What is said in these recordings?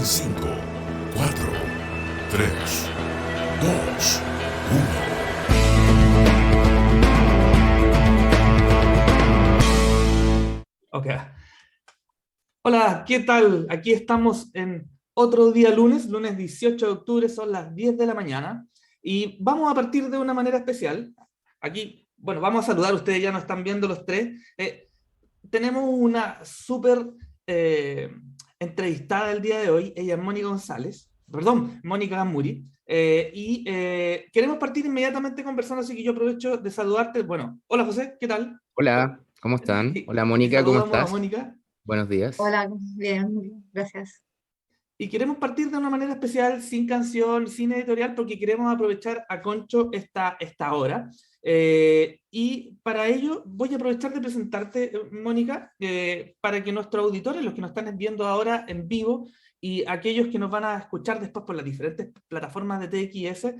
5, 4, 3, 2, 1. Ok. Hola, ¿qué tal? Aquí estamos en otro día lunes 18 de octubre, son las 10 de la mañana, y vamos a partir de una manera especial. Aquí, bueno, vamos a saludar, ustedes ya nos están viendo los tres. Tenemos una súper eh, entrevistada el día de hoy, ella es Mónica González, perdón, Mónica Gamuri, y queremos partir inmediatamente conversando, así que yo aprovecho de saludarte. Bueno, hola José, ¿qué tal? Hola, ¿cómo están? Y, Hola y Mónica, ¿cómo saludamos a estás? Mónica. Buenos días. Hola, bien, gracias. Y queremos partir de una manera especial, sin canción, sin editorial, porque queremos aprovechar a Concho esta hora. Y para ello voy a aprovechar de presentarte, Mónica, para que nuestros auditores, los que nos están viendo ahora en vivo, y aquellos que nos van a escuchar después por las diferentes plataformas de TXS,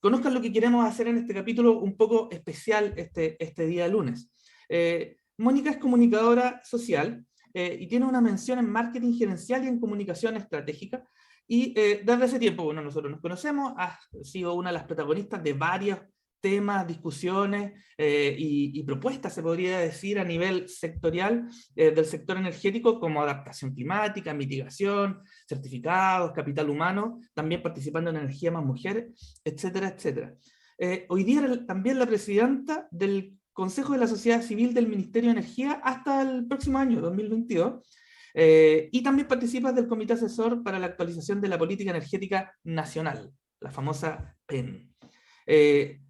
conozcan lo que queremos hacer en este capítulo un poco especial este día lunes. Mónica es comunicadora social, y tiene una mención en marketing gerencial y en comunicación estratégica. Y desde ese tiempo, bueno, nosotros nos conocemos, ha sido una de las protagonistas de varios temas, discusiones y propuestas, se podría decir, a nivel sectorial del sector energético, como adaptación climática, mitigación, certificados, capital humano, también participando en Energía más Mujeres, etcétera, etcétera. Hoy día también la presidenta del Consejo de la Sociedad Civil del Ministerio de Energía hasta el próximo año, 2022, y también participas del Comité Asesor para la Actualización de la Política Energética Nacional, la famosa PEN,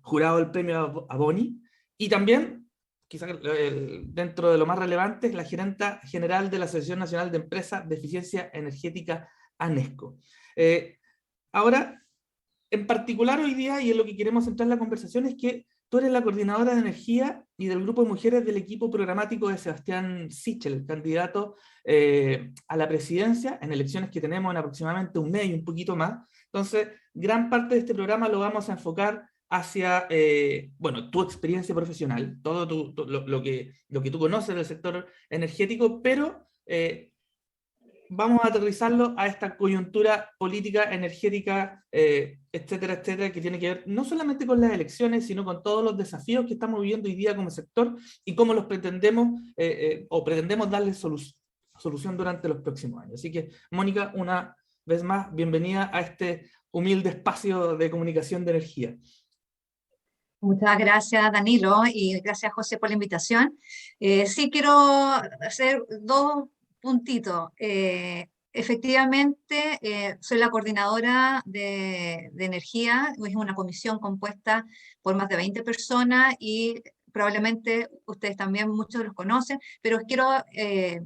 jurado del premio Aboni, y también, quizás dentro de lo más relevante, es la gerenta general de la Asociación Nacional de Empresas de Eficiencia Energética, ANESCO. Ahora, en particular hoy día, y en lo que queremos centrar la conversación, es que tú eres la coordinadora de energía y del grupo de mujeres del equipo programático de Sebastián Sichel, candidato a la presidencia en elecciones que tenemos en aproximadamente un mes y un poquito más. Entonces, gran parte de este programa lo vamos a enfocar hacia, bueno, tu experiencia profesional, todo lo que tú conoces del sector energético, pero vamos a aterrizarlo a esta coyuntura política, energética, etcétera, etcétera, que tiene que ver no solamente con las elecciones, sino con todos los desafíos que estamos viviendo hoy día como sector y cómo los pretendemos o pretendemos darle solución durante los próximos años. Así que, Mónica, una vez más, bienvenida a este humilde espacio de comunicación de energía. Muchas gracias, Danilo, y gracias, José, por la invitación. Sí, quiero hacer dos puntitos. Efectivamente, soy la coordinadora de energía, es una comisión compuesta por más de 20 personas y probablemente ustedes también muchos los conocen, pero quiero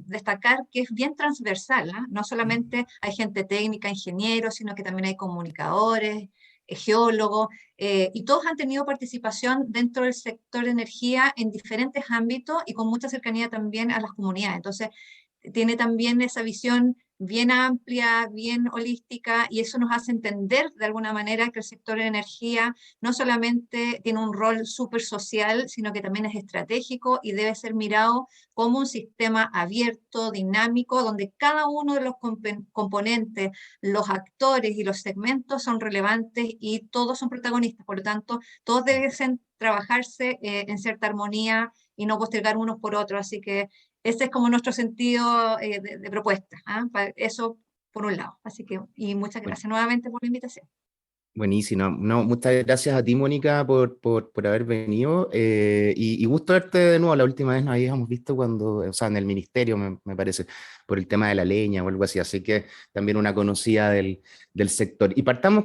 destacar que es bien transversal, ¿eh? No solamente hay gente técnica, ingenieros, sino que también hay comunicadores, geólogos, y todos han tenido participación dentro del sector de energía en diferentes ámbitos y con mucha cercanía también a las comunidades. Entonces, tiene también esa visión bien amplia, bien holística, y eso nos hace entender de alguna manera que el sector de energía no solamente tiene un rol súper social, sino que también es estratégico y debe ser mirado como un sistema abierto, dinámico, donde cada uno de los componentes, los actores y los segmentos son relevantes y todos son protagonistas. Por lo tanto, todos deben trabajarse en cierta armonía y no postergar unos por otros. Así que ese es como nuestro sentido de propuesta. Eso por un lado. Así que, y muchas gracias nuevamente por la invitación. Buenísimo. No, muchas gracias a ti, Mónica, por haber venido. Y gusto verte de nuevo. La última vez nos habíamos visto cuando, o sea, en el ministerio, me parece, por el tema de la leña o algo así. Así que también una conocida del sector. Y partamos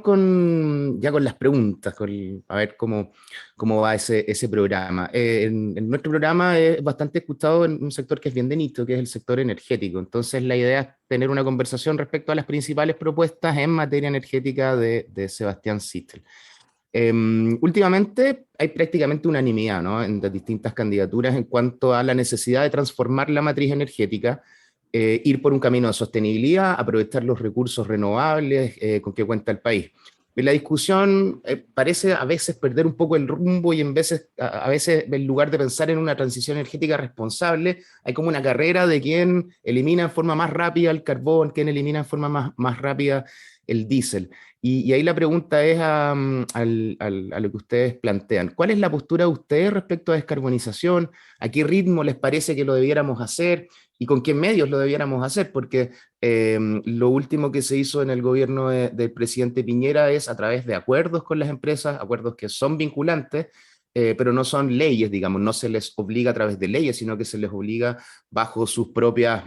ya con las preguntas, a ver cómo va ese programa. En nuestro programa es bastante escuchado en un sector que es bien de nicho, que es el sector energético. Entonces, la idea es tener una conversación respecto a las principales propuestas en materia energética de Sebastián Sichel. Últimamente hay prácticamente unanimidad, ¿no?, en las distintas candidaturas en cuanto a la necesidad de transformar la matriz energética, ir por un camino de sostenibilidad, aprovechar los recursos renovables con que cuenta el país. la discusión parece a veces perder un poco el rumbo y a veces en lugar de pensar en una transición energética responsable, hay como una carrera de quién elimina en forma más rápida el carbón, quién elimina en forma más rápida el diésel. Y ahí la pregunta es a lo que ustedes plantean. ¿Cuál es la postura de ustedes respecto a descarbonización? ¿A qué ritmo les parece que lo debiéramos hacer? ¿Y con qué medios lo debiéramos hacer? Porque lo último que se hizo en el gobierno del presidente Piñera es a través de acuerdos con las empresas, acuerdos que son vinculantes, pero no son leyes, digamos, no se les obliga a través de leyes, sino que se les obliga bajo su propio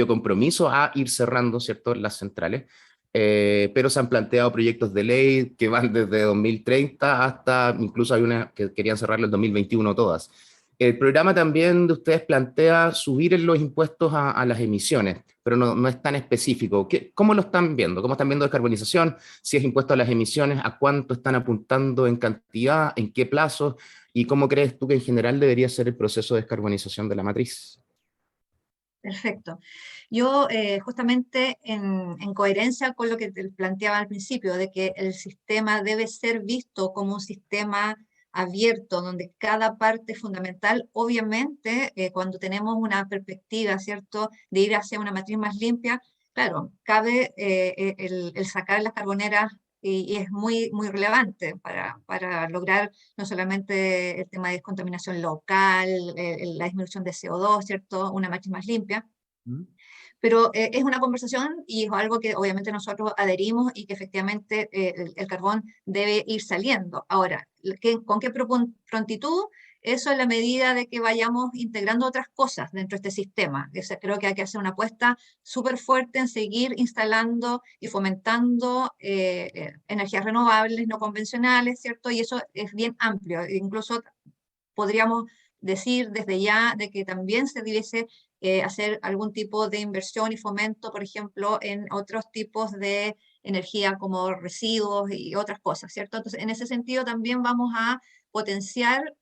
compromiso a ir cerrando, ¿cierto?, las centrales. Pero se han planteado proyectos de ley que van desde 2030 hasta, incluso hay una que querían cerrarlo en 2021 todas. El programa también de ustedes plantea subir los impuestos a las emisiones, pero no es tan específico. ¿Cómo lo están viendo? ¿Cómo están viendo descarbonización? Si es impuesto a las emisiones, ¿a cuánto están apuntando en cantidad? ¿En qué plazos? ¿Y cómo crees tú que en general debería ser el proceso de descarbonización de la matriz? Perfecto. Yo justamente en coherencia con lo que te planteaba al principio, de que el sistema debe ser visto como un sistema abierto, donde cada parte es fundamental, obviamente cuando tenemos una perspectiva, ¿cierto?, de ir hacia una matriz más limpia, claro, cabe el sacar las carboneras y es muy relevante para lograr no solamente el tema de descontaminación local, la disminución de CO2, ¿cierto?, una matriz más limpia. Pero es una conversación y es algo que obviamente nosotros adherimos y que efectivamente el carbón debe ir saliendo. Ahora, ¿con qué prontitud? Eso en la medida de que vayamos integrando otras cosas dentro de este sistema. O sea, creo que hay que hacer una apuesta súper fuerte en seguir instalando y fomentando energías renovables, no convencionales, ¿cierto? Y eso es bien amplio. Incluso podríamos decir desde ya de que también se debiese hacer algún tipo de inversión y fomento, por ejemplo, en otros tipos de energía como residuos y otras cosas, ¿cierto? Entonces, en ese sentido también vamos a potenciar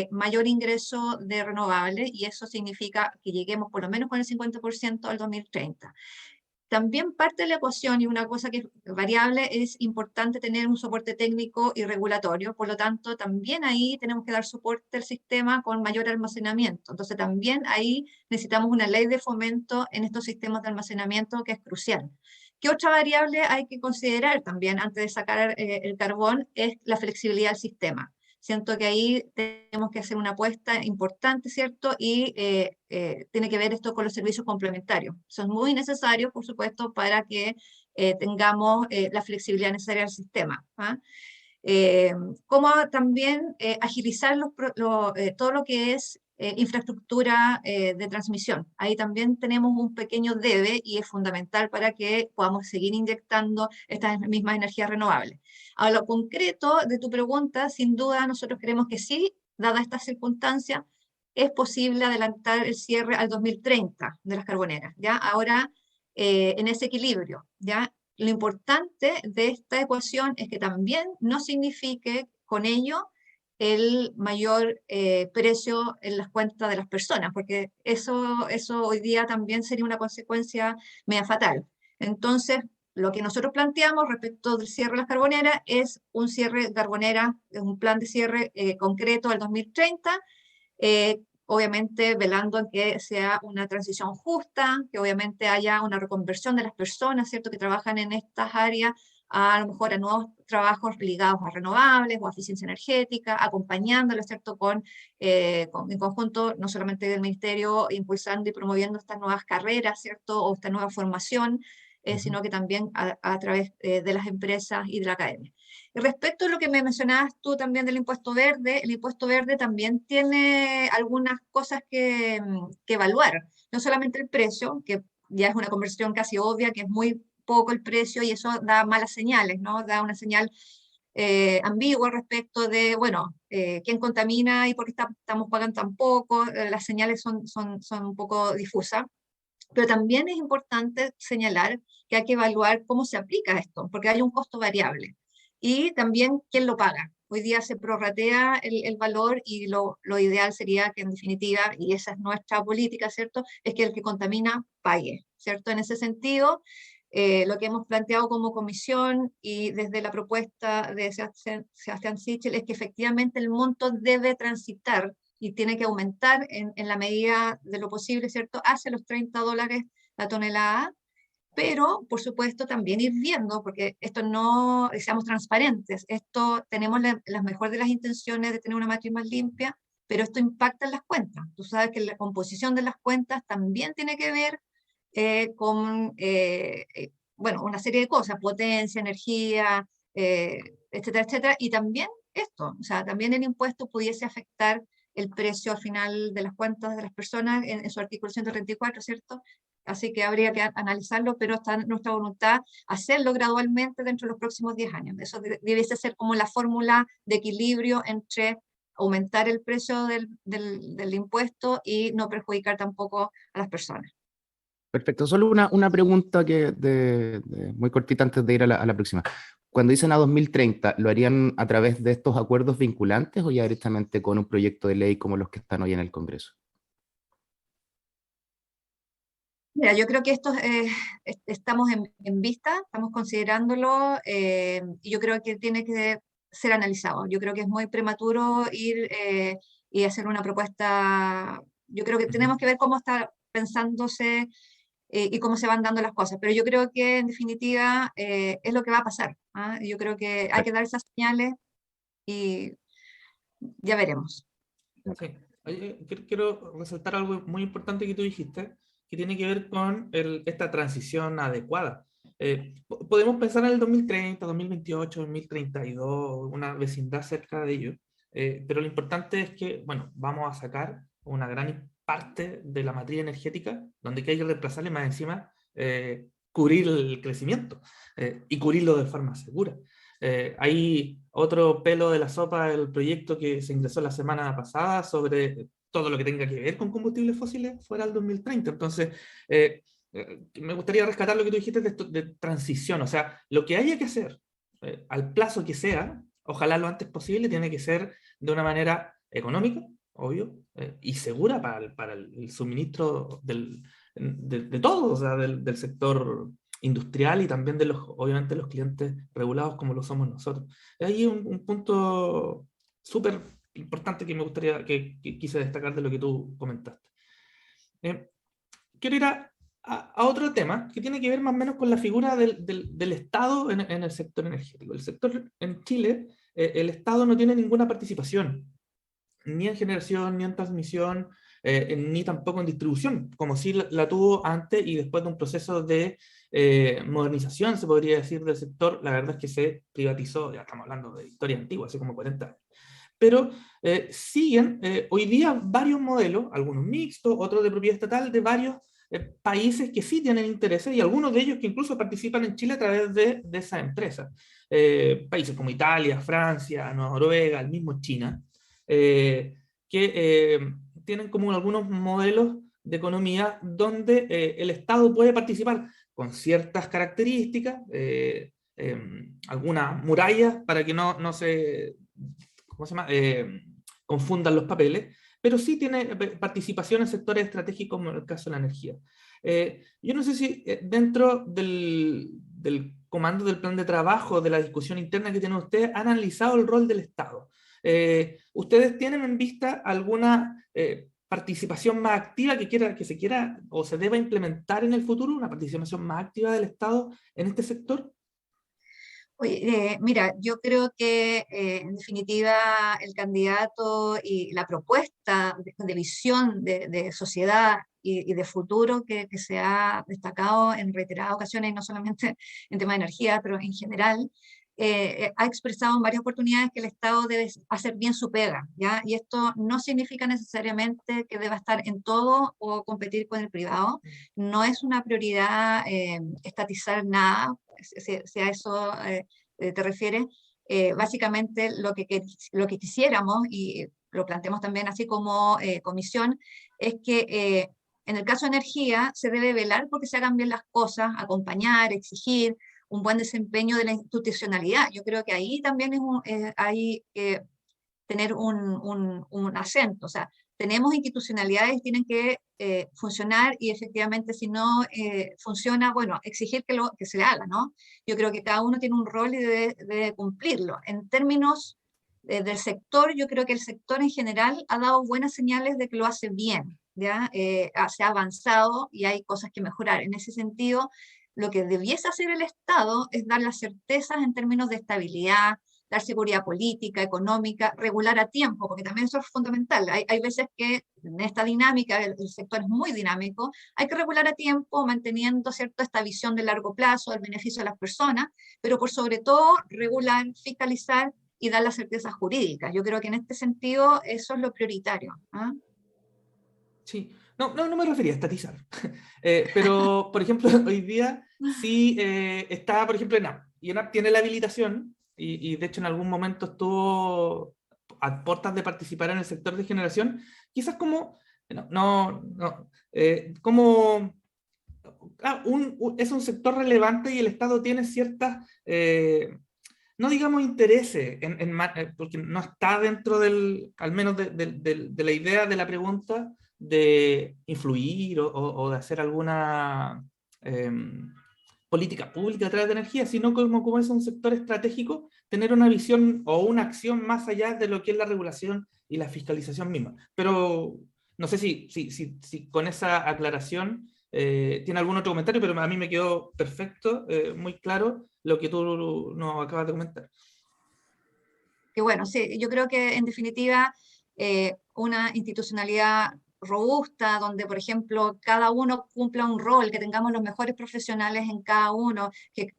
mayor ingreso de renovables y eso significa que lleguemos por lo menos con el 50% al 2030. También parte de la ecuación, y una cosa que es variable, es importante tener un soporte técnico y regulatorio, por lo tanto, también ahí tenemos que dar soporte al sistema con mayor almacenamiento. Entonces, también ahí necesitamos una ley de fomento en estos sistemas de almacenamiento que es crucial. ¿Qué otra variable hay que considerar también antes de sacar el carbón? Es la flexibilidad del sistema. Siento que ahí tenemos que hacer una apuesta importante, ¿cierto? Y tiene que ver esto con los servicios complementarios. Son muy necesarios, por supuesto, para que tengamos la flexibilidad necesaria del sistema. ¿Ah? Como también agilizar todo lo que es infraestructura de transmisión. Ahí también tenemos un pequeño debe y es fundamental para que podamos seguir inyectando estas mismas energías renovables. A lo concreto de tu pregunta, sin duda nosotros creemos que sí, dada esta circunstancia, es posible adelantar el cierre al 2030 de las carboneras, ¿ya? Ahora, en ese equilibrio, ¿ya? Lo importante de esta ecuación es que también no signifique con ello el mayor precio en las cuentas de las personas, porque eso hoy día también sería una consecuencia media fatal. Entonces, lo que nosotros planteamos respecto del cierre de las carboneras es un cierre de carbonera, un plan de cierre concreto al 2030, obviamente velando en que sea una transición justa, que obviamente haya una reconversión de las personas, ¿cierto?, que trabajan en estas áreas, a lo mejor a nuevos trabajos ligados a renovables o a eficiencia energética, acompañándolos, ¿cierto?, en conjunto, no solamente del Ministerio, impulsando y promoviendo estas nuevas carreras, ¿cierto?, o esta nueva formación, sino que también a través de las empresas y de la academia. Y respecto a lo que me mencionabas tú también del impuesto verde, el impuesto verde también tiene algunas cosas que evaluar, no solamente el precio, que ya es una conversión casi obvia, que es muy poco el precio y eso da malas señales, ¿no? Da una señal ambigua respecto de, bueno, quién contamina y por qué estamos pagando tan poco, las señales son un poco difusas. Pero también es importante señalar que hay que evaluar cómo se aplica esto, porque hay un costo variable. Y también quién lo paga. Hoy día se prorratea el valor y lo ideal sería que en definitiva, y esa es nuestra política, ¿cierto?, es que el que contamina pague, ¿cierto? En ese sentido, Lo que hemos planteado como comisión y desde la propuesta de Sebastián Sichel es que efectivamente el monto debe transitar y tiene que aumentar en la medida de lo posible, ¿cierto?, hacia los $30 la tonelada, pero por supuesto también ir viendo, porque esto no, seamos transparentes, esto tenemos las mejores de las intenciones de tener una matriz más limpia, pero esto impacta en las cuentas. Tú sabes que la composición de las cuentas también tiene que ver con, bueno, una serie de cosas, potencia, energía, etcétera, etcétera, y también esto, o sea, también el impuesto pudiese afectar el precio al final de las cuentas de las personas en su artículo 134, ¿cierto? Así que habría que analizarlo, pero está en nuestra voluntad hacerlo gradualmente dentro de los próximos 10 años. Eso debiese ser como la fórmula de equilibrio entre aumentar el precio del impuesto y no perjudicar tampoco a las personas. Perfecto, solo una pregunta muy cortita antes de ir a la próxima. Cuando dicen a 2030, ¿lo harían a través de estos acuerdos vinculantes o ya directamente con un proyecto de ley como los que están hoy en el Congreso? Mira, yo creo que esto estamos en vista, estamos considerándolo, y yo creo que tiene que ser analizado. Yo creo que es muy prematuro ir y hacer una propuesta. Yo creo que tenemos que ver cómo está pensándose y cómo se van dando las cosas, pero yo creo que en definitiva es lo que va a pasar, ¿ah? Yo creo que hay que dar esas señales y ya veremos. Sí. Oye, quiero resaltar algo muy importante que tú dijiste, que tiene que ver con esta transición adecuada. Podemos pensar en el 2030, 2028, 2032, una vecindad cerca de ello, pero lo importante es que, bueno, vamos a sacar una gran parte de la matriz energética, donde hay que reemplazarle más encima, cubrir el crecimiento y cubrirlo de forma segura. Hay otro pelo de la sopa del proyecto que se ingresó la semana pasada sobre todo lo que tenga que ver con combustibles fósiles fuera del 2030. Entonces, me gustaría rescatar lo que tú dijiste de transición. O sea, lo que haya que hacer al plazo que sea, ojalá lo antes posible, tiene que ser de una manera económica, obvio, y segura para el suministro de todo, o sea, del sector industrial y también obviamente los clientes regulados como lo somos nosotros. Hay un punto súper importante que me gustaría, que quise destacar de lo que tú comentaste. Quiero ir a otro tema que tiene que ver más o menos con la figura del Estado en el sector energético. El sector en Chile, el Estado no tiene ninguna participación, ni en generación, ni en transmisión, ni tampoco en distribución, como sí la tuvo antes y después de un proceso de modernización, se podría decir, del sector. La verdad es que se privatizó, ya estamos hablando de historia antigua, hace como 40 años. Pero siguen hoy día varios modelos, algunos mixtos, otros de propiedad estatal, de varios países que sí tienen intereses y algunos de ellos que incluso participan en Chile a través de esa empresa. Países como Italia, Francia, Noruega, el mismo China, que tienen como algunos modelos de economía donde el Estado puede participar con ciertas características, algunas murallas para que no se, ¿cómo se llama? Confundan los papeles, pero sí tiene participación en sectores estratégicos como en el caso de la energía. Yo no sé si dentro del comando del plan de trabajo, de la discusión interna que tienen ustedes, han analizado el rol del Estado. ¿Ustedes tienen en vista alguna participación más activa que se quiera o se deba implementar en el futuro, una participación más activa del Estado en este sector? Oye, mira, yo creo que en definitiva el candidato y la propuesta de visión de sociedad y de futuro que se ha destacado en reiteradas ocasiones, no solamente en tema de energía, pero en general, ha expresado en varias oportunidades que el Estado debe hacer bien su pega, ¿ya? Y esto no significa necesariamente que deba estar en todo o competir con el privado. No es una prioridad estatizar nada, si a eso te refieres. Básicamente lo que quisiéramos, y lo planteamos también así como comisión, es que en el caso de energía se debe velar porque se hagan bien las cosas, acompañar, exigir un buen desempeño de la institucionalidad. Yo creo que ahí también hay que tener un acento. O sea, tenemos institucionalidades, tienen que funcionar, y efectivamente si no funciona, bueno, exigir que se le haga, ¿no? Yo creo que cada uno tiene un rol y debe cumplirlo. En términos del sector, yo creo que el sector en general ha dado buenas señales de que lo hace bien, ¿ya? Se ha avanzado y hay cosas que mejorar. En ese sentido, lo que debiese hacer el Estado es dar las certezas en términos de estabilidad, dar seguridad política, económica, regular a tiempo, porque también eso es fundamental. Hay veces que en esta dinámica, el sector es muy dinámico, hay que regular a tiempo, manteniendo, ¿cierto?, esta visión de largo plazo, el beneficio de las personas, pero por sobre todo regular, fiscalizar y dar las certezas jurídicas. Yo creo que en este sentido eso es lo prioritario. ¿Ah? Sí, no me refería a estatizar. Pero, por ejemplo, hoy día sí está, por ejemplo, ENAP. Y ENAP tiene la habilitación, y de hecho en algún momento estuvo a puertas de participar en el sector de generación, quizás como, como es un sector relevante y el Estado tiene ciertas, no digamos intereses, porque no está dentro al menos de la idea de la pregunta, de influir o de hacer alguna política pública a través de energía, sino como es un sector estratégico, tener una visión o una acción más allá de lo que es la regulación y la fiscalización misma. Pero no sé si con esa aclaración tiene algún otro comentario, pero a mí me quedó perfecto, muy claro lo que tú nos acabas de comentar. Que bueno, sí, yo creo que en definitiva una institucionalidad robusta, donde por ejemplo cada uno cumpla un rol, que tengamos los mejores profesionales en cada uno, que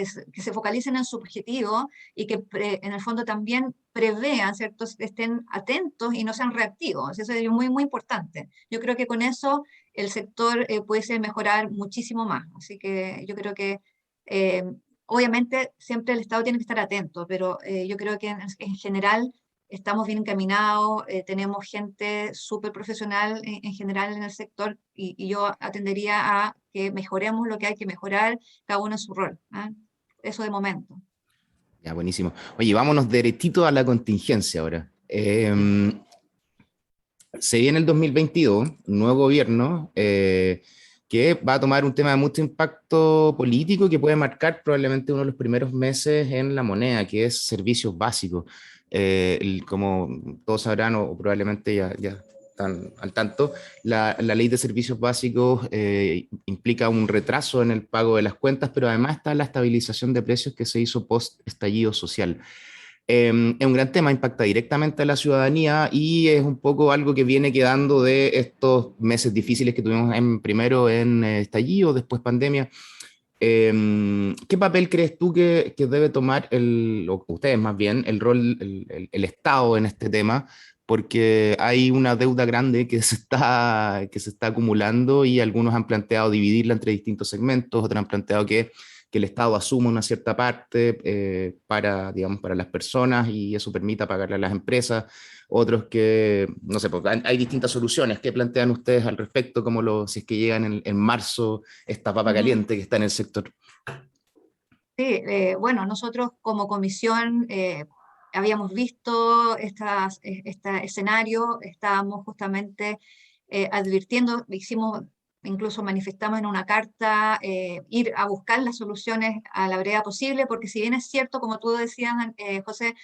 se focalicen en su objetivo y que en el fondo también prevean, ¿cierto?, estén atentos y no sean reactivos. Eso es muy, muy importante. Yo creo que con eso el sector puede mejorar muchísimo más. Así que yo creo que obviamente siempre el Estado tiene que estar atento, pero yo creo que en general estamos bien encaminados, tenemos gente súper profesional en general en el sector, y yo atendería a que mejoremos lo que hay que mejorar, cada uno en su rol. ¿Eh? Eso de momento. Ya, buenísimo. Oye, vámonos derechito a la contingencia ahora. Se viene el 2022, un nuevo gobierno que va a tomar un tema de mucho impacto político que puede marcar probablemente uno de los primeros meses en la moneda, que es servicios básicos. Como todos sabrán o probablemente ya están al tanto, la ley de servicios básicos implica un retraso en el pago de las cuentas, pero además está la estabilización de precios que se hizo post estallido social. Es un gran tema, impacta directamente a la ciudadanía y es un poco algo que viene quedando de estos meses difíciles que tuvimos primero en estallido, después pandemia. ¿Qué papel crees tú que debe tomar o ustedes más bien, el rol, el Estado en este tema? Porque hay una deuda grande que se está acumulando y algunos han planteado dividirla entre distintos segmentos, otros han planteado que el Estado asuma una cierta parte para, digamos, para las personas y eso permita pagarle a las empresas. Otros que, no sé, pues hay distintas soluciones. ¿Qué plantean ustedes al respecto? Como si es que llegan en marzo esta papa caliente que está en el sector. Sí, bueno, nosotros como comisión habíamos visto este escenario, estábamos justamente advirtiendo, incluso manifestamos en una carta ir a buscar las soluciones a la brevedad posible, porque si bien es cierto, como tú decías, José,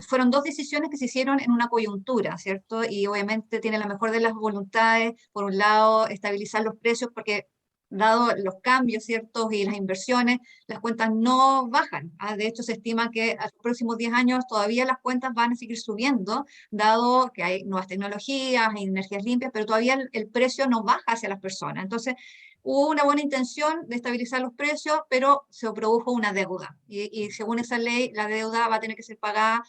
fueron dos decisiones que se hicieron en una coyuntura, ¿cierto? Y obviamente tiene la mejor de las voluntades, por un lado, estabilizar los precios, porque dado los cambios, ¿cierto?, y las inversiones, las cuentas no bajan. De hecho, se estima que a los próximos 10 años todavía las cuentas van a seguir subiendo, dado que hay nuevas tecnologías, hay energías limpias, pero todavía el precio no baja hacia las personas. Entonces, hubo una buena intención de estabilizar los precios, pero se produjo una deuda. Y según esa ley, la deuda va a tener que ser pagada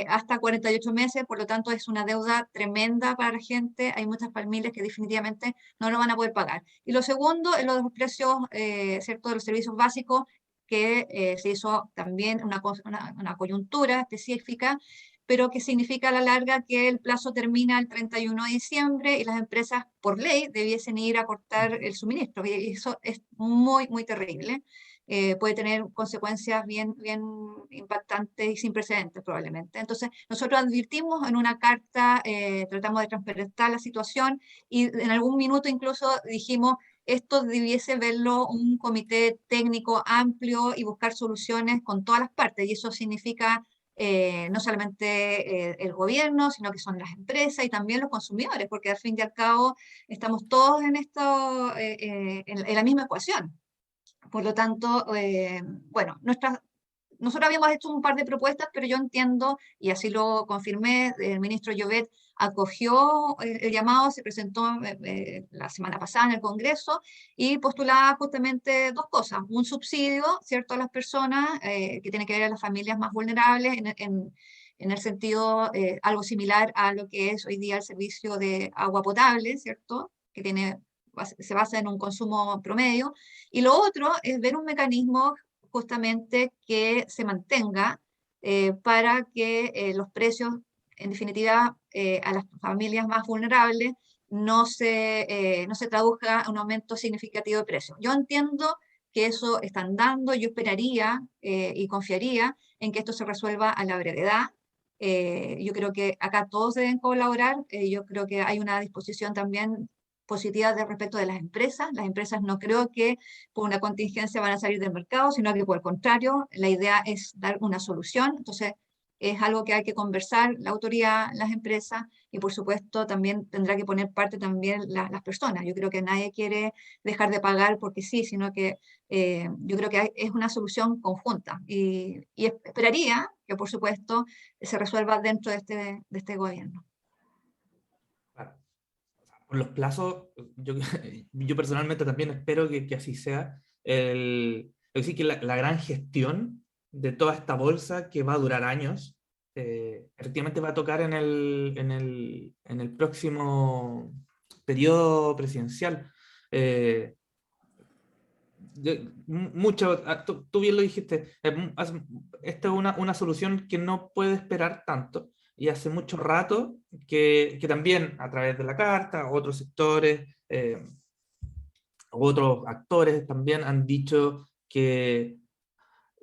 hasta 48 meses, por lo tanto es una deuda tremenda para la gente. Hay muchas familias que definitivamente no lo van a poder pagar. Y lo segundo es lo de los precios, ¿cierto?, de los servicios básicos, que se hizo también una coyuntura específica, pero que significa a la larga que el plazo termina el 31 de diciembre y las empresas por ley debiesen ir a cortar el suministro. Y eso es muy, muy terrible. puede tener consecuencias bien impactantes y sin precedentes probablemente. Entonces, nosotros advertimos en una carta, tratamos de transparentar la situación y en algún minuto incluso dijimos, esto debiese verlo un comité técnico amplio y buscar soluciones con todas las partes, y eso significa no solamente el gobierno, sino que son las empresas y también los consumidores, porque al fin y al cabo estamos todos en esto, en la misma ecuación. Por lo tanto, bueno, nosotros habíamos hecho un par de propuestas, pero yo entiendo, y así lo confirmé, el ministro Llobet acogió el llamado, se presentó la semana pasada en el Congreso y postulaba justamente dos cosas: un subsidio, ¿cierto?, a las personas, que tiene que ver a las familias más vulnerables, en el sentido algo similar a lo que es hoy día el servicio de agua potable, ¿cierto?, que se basa en un consumo promedio. Y lo otro es ver un mecanismo justamente que se mantenga para que los precios, en definitiva, a las familias más vulnerables, no se traduzca un aumento significativo de precios. Yo entiendo que eso están dando, yo esperaría y confiaría en que esto se resuelva a la brevedad. Yo creo que acá todos deben colaborar, yo creo que hay una disposición también positiva de respecto de las empresas. Las empresas no creo que por una contingencia van a salir del mercado, sino que por el contrario, la idea es dar una solución. Entonces, es algo que hay que conversar la autoridad, las empresas, y por supuesto también tendrá que poner parte también las personas. Yo creo que nadie quiere dejar de pagar porque sí, sino que yo creo que es una solución conjunta, y esperaría que por supuesto se resuelva dentro de este gobierno. Claro. Por los plazos, yo, yo personalmente también espero que así sea. Es decir, que la gran gestión de toda esta bolsa, que va a durar años, efectivamente va a tocar en el próximo periodo presidencial. Tú bien lo dijiste, esta es una solución que no puede esperar tanto, y hace mucho rato que también a través de la carta, otros sectores, otros actores también han dicho que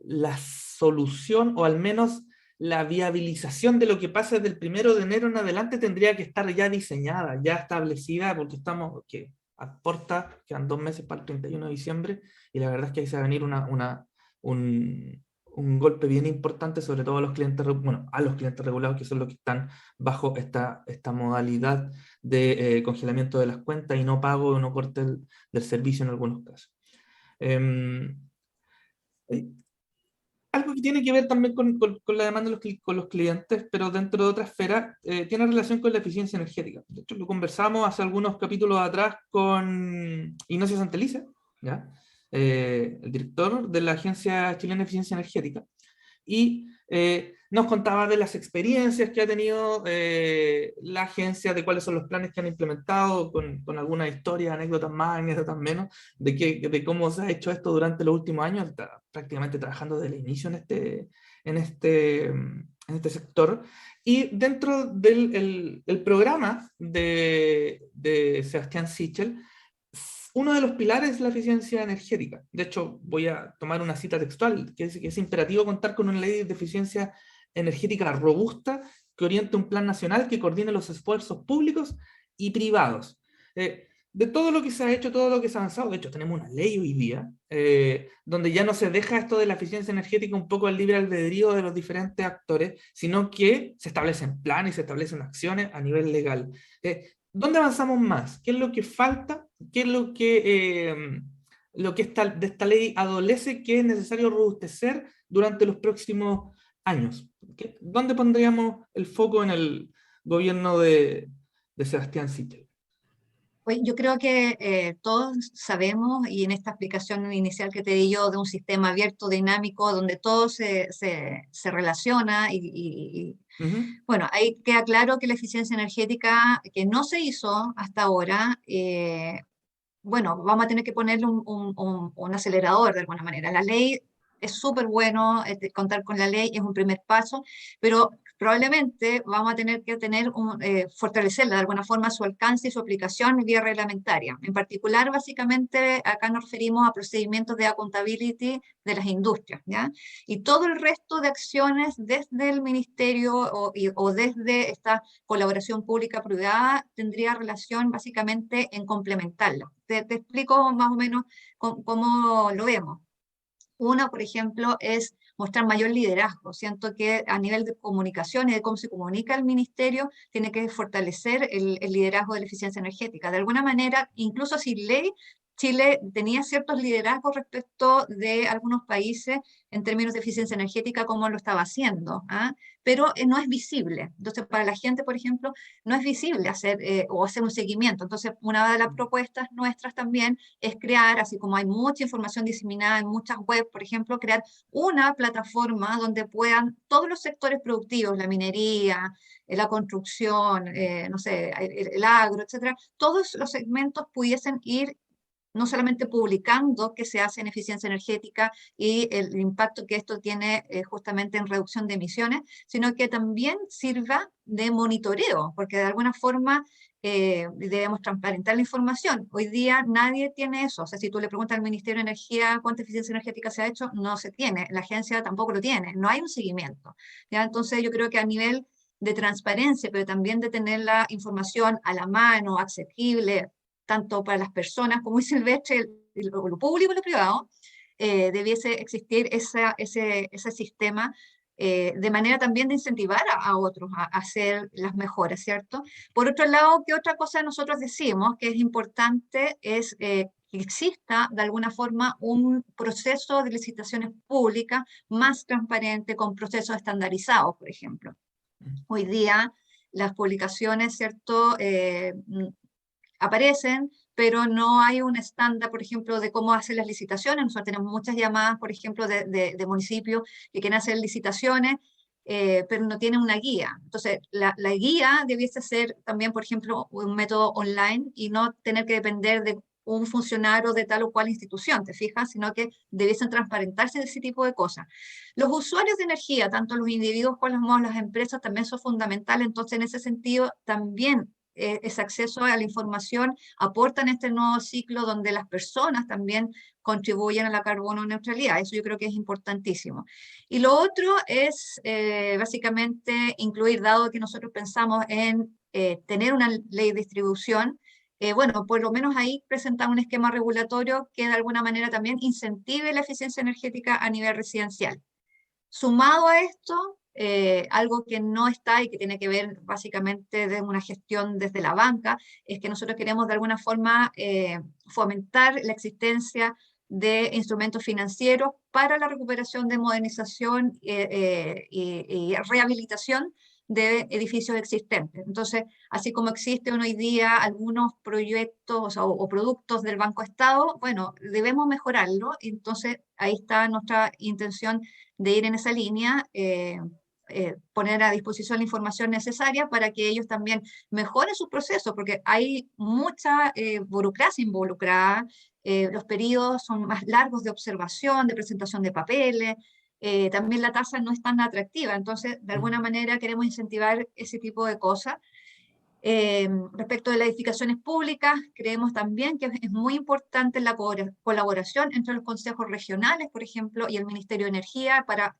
la solución, o al menos la viabilización de lo que pasa desde el 1 de enero en adelante, tendría que estar ya diseñada, ya establecida, porque estamos a puerta, quedan 2 meses para el 31 de diciembre, y la verdad es que ahí se va a venir un golpe bien importante, sobre todo a los clientes, bueno, a los clientes regulados, que son los que están bajo esta modalidad de congelamiento de las cuentas y no pago o no corte del servicio en algunos casos. Algo que tiene que ver también con la demanda con los clientes, pero dentro de otra esfera, tiene relación con la eficiencia energética. De hecho, lo conversamos hace algunos capítulos atrás con Ignacio Santelice, ¿ya? El director de la Agencia Chilena de Eficiencia Energética, y nos contaba de las experiencias que ha tenido la agencia, de cuáles son los planes que han implementado, con algunas historias, anécdotas más, anécdotas menos, de cómo se ha hecho esto durante los últimos años. Está prácticamente trabajando desde el inicio en este sector. Y dentro del el programa de Sebastián Sichel, uno de los pilares es la eficiencia energética. De hecho, voy a tomar una cita textual, que dice que es imperativo contar con una ley de eficiencia energética robusta que oriente un plan nacional que coordine los esfuerzos públicos y privados. De todo lo que se ha hecho, todo lo que se ha avanzado, de hecho tenemos una ley hoy día, donde ya no se deja esto de la eficiencia energética un poco al libre albedrío de los diferentes actores, sino que se establecen planes y se establecen acciones a nivel legal. ¿Dónde avanzamos más? ¿Qué es lo que falta? ¿Qué es lo que de esta ley adolece que es necesario robustecer durante los próximos años? ¿Dónde pondríamos el foco en el gobierno de Sebastián Sichel? Pues yo creo que todos sabemos, y en esta explicación inicial que te di yo, de un sistema abierto, dinámico, donde todo se relaciona bueno, ahí queda claro que la eficiencia energética, que no se hizo hasta ahora, bueno, vamos a tener que ponerle un acelerador de alguna manera. La ley es súper bueno, contar con la ley es un primer paso, pero probablemente vamos a tener que fortalecerla de alguna forma su alcance y su aplicación vía reglamentaria. En particular, básicamente, acá nos referimos a procedimientos de accountability de las industrias, ¿ya? Y todo el resto de acciones desde el ministerio o desde esta colaboración pública-privada tendría relación básicamente en complementarla. Te explico más o menos cómo lo vemos. Una, por ejemplo, es mostrar mayor liderazgo. Siento que a nivel de comunicación y de cómo se comunica el ministerio, tiene que fortalecer el liderazgo de la eficiencia energética. De alguna manera, incluso sin ley, Chile tenía ciertos liderazgos respecto de algunos países en términos de eficiencia energética, como lo estaba haciendo, ¿ah? Pero no es visible. Entonces, para la gente, por ejemplo, no es visible hacer un seguimiento. Entonces, una de las propuestas nuestras también es crear, así como hay mucha información diseminada en muchas webs, por ejemplo, crear una plataforma donde puedan todos los sectores productivos, la minería, la construcción, no sé, el agro, etcétera, todos los segmentos pudiesen ir no solamente publicando qué se hace en eficiencia energética y el impacto que esto tiene justamente en reducción de emisiones, sino que también sirva de monitoreo, porque de alguna forma debemos transparentar la información. Hoy día nadie tiene eso. O sea, si tú le preguntas al Ministerio de Energía cuánta eficiencia energética se ha hecho, no se tiene. La agencia tampoco lo tiene. No hay un seguimiento, ¿ya? Entonces yo creo que a nivel de transparencia, pero también de tener la información a la mano, asequible, tanto para las personas, como dice Silvestre, lo público y lo privado, debiese existir ese sistema de manera también de incentivar a otros a hacer las mejoras, ¿cierto? Por otro lado, ¿qué otra cosa nosotros decimos que es importante? Es que exista de alguna forma un proceso de licitaciones públicas más transparente, con procesos estandarizados, por ejemplo. Hoy día las publicaciones, ¿cierto?, aparecen, pero no hay un estándar, por ejemplo, de cómo hacer las licitaciones. Nosotros tenemos muchas llamadas, por ejemplo, de municipios que quieren hacer licitaciones, pero no tienen una guía. Entonces, la guía debiese ser también, por ejemplo, un método online y no tener que depender de un funcionario de tal o cual institución, ¿te fijas? Sino que debiesen transparentarse de ese tipo de cosas. Los usuarios de energía, tanto los individuos como las empresas, también son fundamentales. Entonces, en ese sentido, también ese acceso a la información aporta en este nuevo ciclo donde las personas también contribuyen a la carbono neutralidad. Eso yo creo que es importantísimo. Y lo otro es básicamente incluir, dado que nosotros pensamos en tener una ley de distribución, bueno, por lo menos ahí presentar un esquema regulatorio que de alguna manera también incentive la eficiencia energética a nivel residencial. Sumado a esto, algo que no está y que tiene que ver básicamente de una gestión desde la banca, es que nosotros queremos de alguna forma fomentar la existencia de instrumentos financieros para la recuperación de modernización y rehabilitación de edificios existentes. Entonces, así como existen hoy día algunos proyectos o productos del Banco Estado, bueno, debemos mejorarlo. Entonces, ahí está nuestra intención de ir en esa línea, poner a disposición la información necesaria para que ellos también mejoren su proceso, porque hay mucha burocracia involucrada, los periodos son más largos de observación, de presentación de papeles, también la tasa no es tan atractiva, entonces de alguna manera queremos incentivar ese tipo de cosas. Respecto de las edificaciones públicas, creemos también que es muy importante la colaboración entre los consejos regionales, por ejemplo, y el Ministerio de Energía para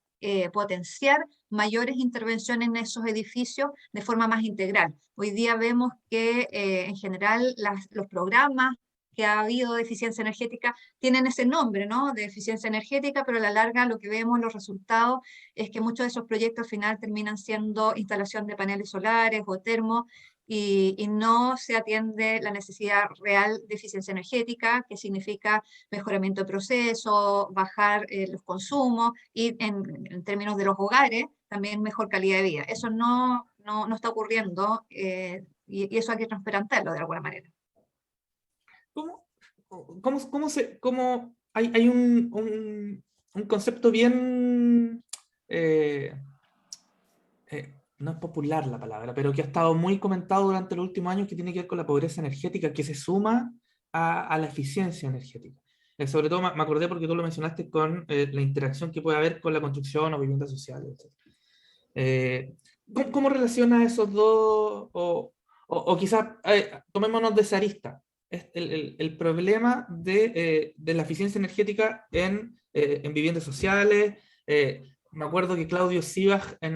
potenciar mayores intervenciones en esos edificios de forma más integral. Hoy día vemos que en general los programas que ha habido de eficiencia energética tienen ese nombre, ¿no?, de eficiencia energética, pero a la larga lo que vemos, los resultados, es que muchos de esos proyectos al final terminan siendo instalación de paneles solares o termos, y no se atiende la necesidad real de eficiencia energética, que significa mejoramiento de proceso, bajar los consumos y en términos de los hogares, también mejor calidad de vida. Eso no está ocurriendo y eso hay que transparentarlo de alguna manera. ¿Cómo hay un concepto bien... no es popular la palabra, pero que ha estado muy comentado durante los últimos años, que tiene que ver con la pobreza energética, que se suma a la eficiencia energética. Sobre todo me acordé porque tú lo mencionaste con la interacción que puede haber con la construcción o vivienda social, etc. ¿Cómo relaciona esos dos? O quizás tomémonos de esa arista. El problema de la eficiencia energética en viviendas sociales. Me acuerdo que Claudio Sivas en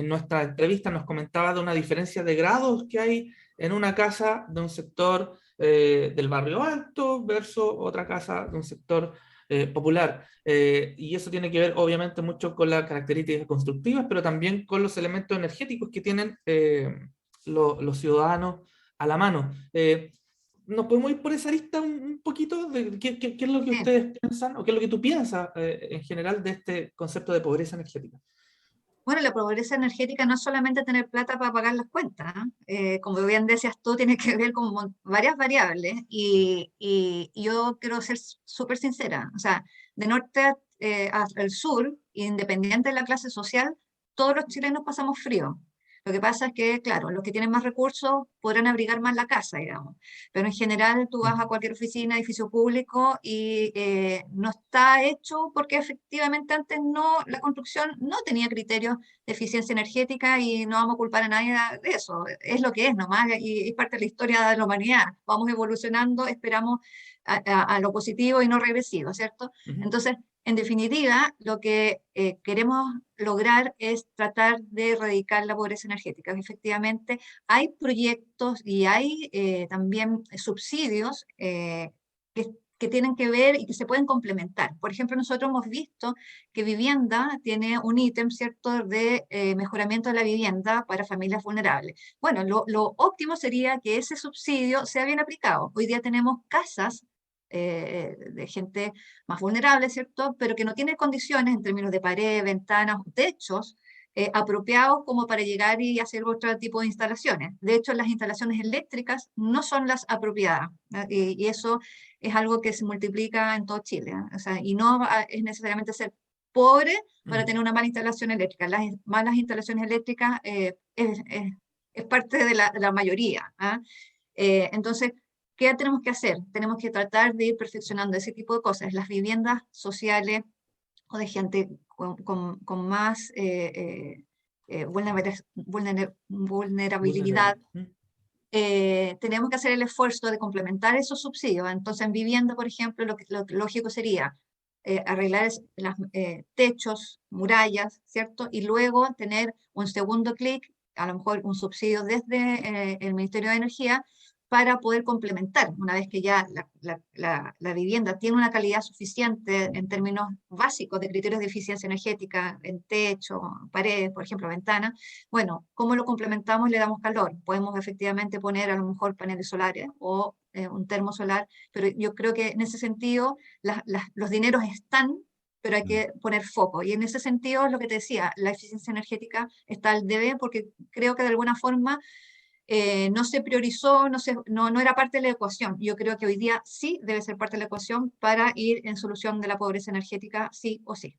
nuestra entrevista nos comentaba de una diferencia de grados que hay en una casa de un sector del barrio alto versus otra casa de un sector popular. Y eso tiene que ver obviamente mucho con las características constructivas, pero también con los elementos energéticos que tienen los ciudadanos a la mano. ¿Nos podemos ir por esa lista un poquito de qué es lo que Sí. ustedes piensan o qué es lo que tú piensas en general de este concepto de pobreza energética? Bueno, la pobreza energética no es solamente tener plata para pagar las cuentas, ¿ah? Como bien decías tú, tiene que ver con varias variables y yo quiero ser súper sincera. O sea, de norte al sur, independiente de la clase social, todos los chilenos pasamos frío. Lo que pasa es que, claro, los que tienen más recursos podrán abrigar más la casa, digamos. Pero en general tú vas a cualquier oficina, edificio público y no está hecho porque efectivamente antes no, la construcción no tenía criterios de eficiencia energética y no vamos a culpar a nadie de eso. Es lo que es nomás y es parte de la historia de la humanidad. Vamos evolucionando, esperamos a lo positivo y no regresivo, ¿cierto? Entonces, en definitiva, lo que queremos lograr es tratar de erradicar la pobreza energética. Efectivamente, hay proyectos y hay también subsidios que tienen que ver y que se pueden complementar. Por ejemplo, nosotros hemos visto que vivienda tiene un ítem, ¿cierto?, de mejoramiento de la vivienda para familias vulnerables. Bueno, lo óptimo sería que ese subsidio sea bien aplicado. Hoy día tenemos casas de gente más vulnerable, ¿cierto? Pero que no tiene condiciones en términos de pared, ventanas, techos, apropiados como para llegar y hacer otro tipo de instalaciones. De hecho, las instalaciones eléctricas no son las apropiadas, ¿no? Y eso es algo que se multiplica en todo Chile, ¿eh? O sea, y no es necesariamente ser pobre para tener una mala instalación eléctrica. Las malas instalaciones eléctricas es parte de la mayoría, ¿eh? Entonces, ¿qué tenemos que hacer? Tenemos que tratar de ir perfeccionando ese tipo de cosas. Las viviendas sociales o de gente con más vulnerabilidad, tenemos que hacer el esfuerzo de complementar esos subsidios. Entonces, en vivienda, por ejemplo, lo lógico sería arreglar los techos, murallas, ¿cierto? Y luego tener un segundo clic, a lo mejor un subsidio desde el Ministerio de Energía, para poder complementar, una vez que ya la vivienda tiene una calidad suficiente en términos básicos de criterios de eficiencia energética, en techo, paredes, por ejemplo, ventanas. Bueno, ¿cómo lo complementamos? Le damos calor. Podemos efectivamente poner a lo mejor paneles solares o un termo solar, pero yo creo que en ese sentido los dineros están, pero hay que poner foco. Y en ese sentido, lo que te decía, la eficiencia energética está al debe, porque creo que de alguna forma no se priorizó, no era parte de la ecuación. Yo creo que hoy día sí debe ser parte de la ecuación para ir en solución de la pobreza energética, sí o sí.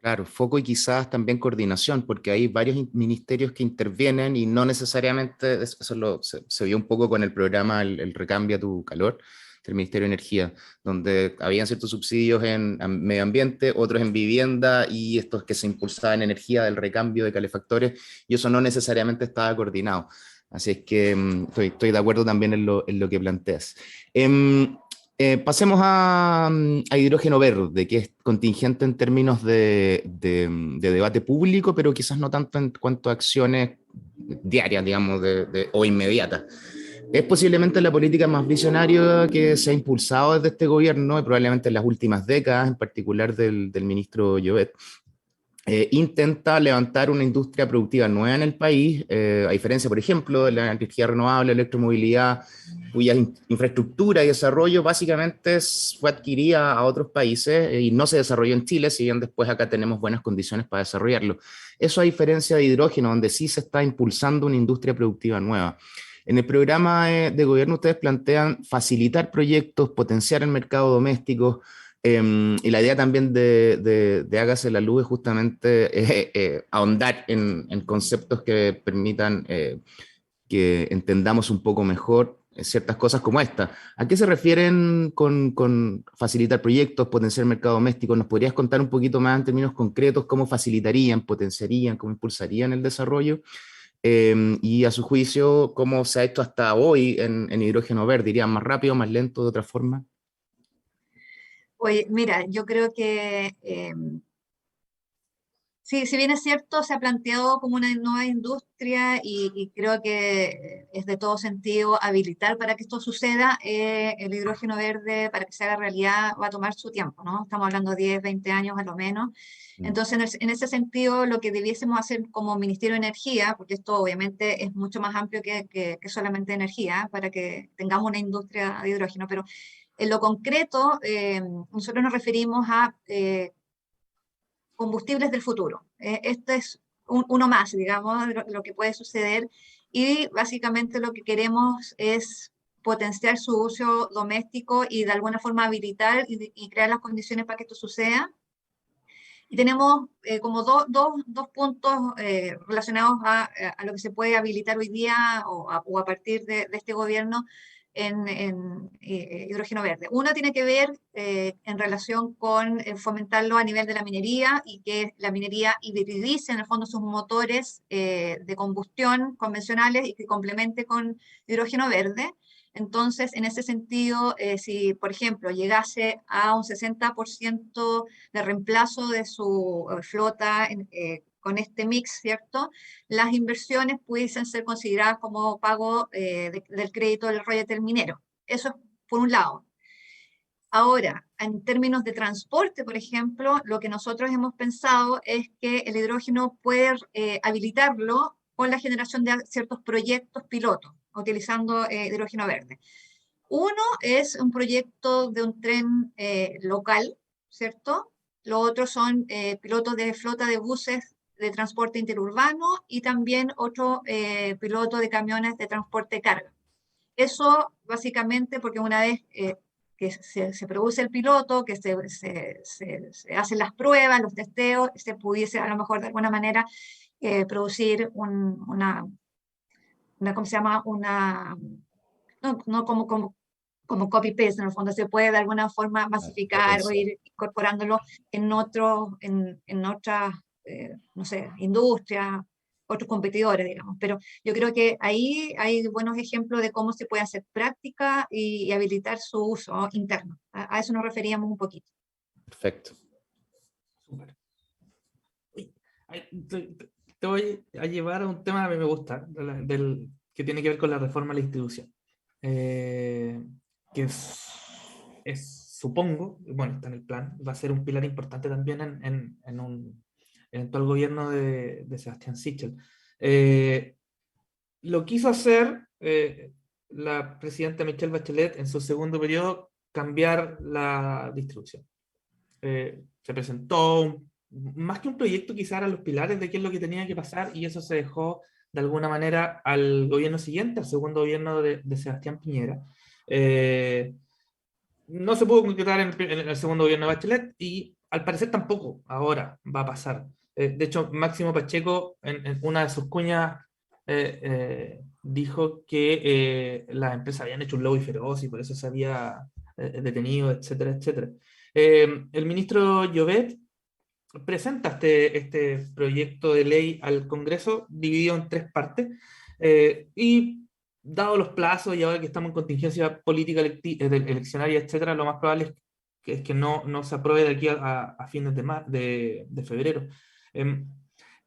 Claro, foco y quizás también coordinación, porque hay varios ministerios que intervienen y no necesariamente, se vio un poco con el programa el Recambia tu Calor del Ministerio de Energía, donde habían ciertos subsidios en medio ambiente, otros en vivienda y estos que se impulsaban en energía del recambio de calefactores, y eso no necesariamente estaba coordinado. Así es que estoy de acuerdo también en lo que planteas. Pasemos a hidrógeno verde, que es contingente en términos de debate público, pero quizás no tanto en cuanto a acciones diarias, digamos, o inmediatas. Es posiblemente la política más visionaria que se ha impulsado desde este gobierno, y probablemente en las últimas décadas, en particular del ministro Llobet. Intenta levantar una industria productiva nueva en el país, a diferencia, por ejemplo, de la energía renovable, electromovilidad, cuya infraestructura y desarrollo básicamente fue adquirida a otros países y no se desarrolló en Chile, si bien después acá tenemos buenas condiciones para desarrollarlo. Eso a diferencia de hidrógeno, donde sí se está impulsando una industria productiva nueva. En el programa de gobierno ustedes plantean facilitar proyectos, potenciar el mercado doméstico, y la idea también de Hágase la Luz es justamente ahondar en conceptos que permitan que entendamos un poco mejor ciertas cosas como esta. ¿A qué se refieren con facilitar proyectos, potenciar el mercado doméstico? ¿Nos podrías contar un poquito más en términos concretos cómo facilitarían, potenciarían, cómo impulsarían el desarrollo? Y a su juicio, ¿cómo se ha hecho hasta hoy en hidrógeno verde? ¿Irían más rápido, más lento, de otra forma? Oye, mira, yo creo que sí, si bien es cierto, se ha planteado como una nueva industria y creo que es de todo sentido habilitar para que esto suceda, el hidrógeno verde, para que se haga realidad, va a tomar su tiempo, ¿no? Estamos hablando de 10, 20 años a lo menos. Entonces, en ese sentido, lo que debiésemos hacer como Ministerio de Energía, porque esto obviamente es mucho más amplio que solamente energía, para que tengamos una industria de hidrógeno, pero en lo concreto, nosotros nos referimos a combustibles del futuro. Este es uno más, digamos, de lo que puede suceder y básicamente lo que queremos es potenciar su uso doméstico y de alguna forma habilitar y crear las condiciones para que esto suceda. Y tenemos como dos puntos relacionados a lo que se puede habilitar hoy día o a partir de este gobierno en hidrógeno verde. Uno tiene que ver en relación con fomentarlo a nivel de la minería y que la minería hibridice en el fondo sus motores de combustión convencionales y que complemente con hidrógeno verde. Entonces, en ese sentido, si, por ejemplo, llegase a un 60% de reemplazo de su flota con este mix, ¿cierto? Las inversiones pudiesen ser consideradas como pago del crédito del royalty minero. Eso es por un lado. Ahora, en términos de transporte, por ejemplo, lo que nosotros hemos pensado es que el hidrógeno puede habilitarlo con la generación de ciertos proyectos pilotos, utilizando hidrógeno verde. Uno es un proyecto de un tren local, ¿cierto? Lo otro son pilotos de flota de buses de transporte interurbano y también otro piloto de camiones de transporte de carga. Eso básicamente porque una vez que se produce el piloto, que se hacen las pruebas, los testeos, se pudiese a lo mejor de alguna manera producir ¿cómo se llama? No como copy-paste, en el fondo se puede de alguna forma masificar o ir incorporándolo en otras, no sé, industrias, otros competidores, digamos. Pero yo creo que ahí hay buenos ejemplos de cómo se puede hacer práctica y habilitar su uso interno. A eso nos referíamos un poquito. Perfecto. Súper. Te voy a llevar a un tema que a mí me gusta, que tiene que ver con la reforma a la institución. Que supongo, bueno, está en el plan, va a ser un pilar importante también en un eventual gobierno de Sebastián Sichel. Lo quiso hacer la presidenta Michelle Bachelet en su segundo periodo, cambiar la distribución. Se presentó más que un proyecto, quizás eran los pilares de qué es lo que tenía que pasar, y eso se dejó de alguna manera al gobierno siguiente, al segundo gobierno de Sebastián Piñera. No se pudo concretar en el segundo gobierno de Bachelet y al parecer tampoco ahora va a pasar. De hecho, Máximo Pacheco en una de sus cuñas dijo que las empresas habían hecho un lobby feroz y por eso se había detenido, etcétera, etcétera. El ministro Llobet presenta este proyecto de ley al Congreso dividido en 3 partes y dado los plazos y ahora que estamos en contingencia política eleccionaria, etcétera, lo más probable es que no se apruebe de aquí a fines de febrero.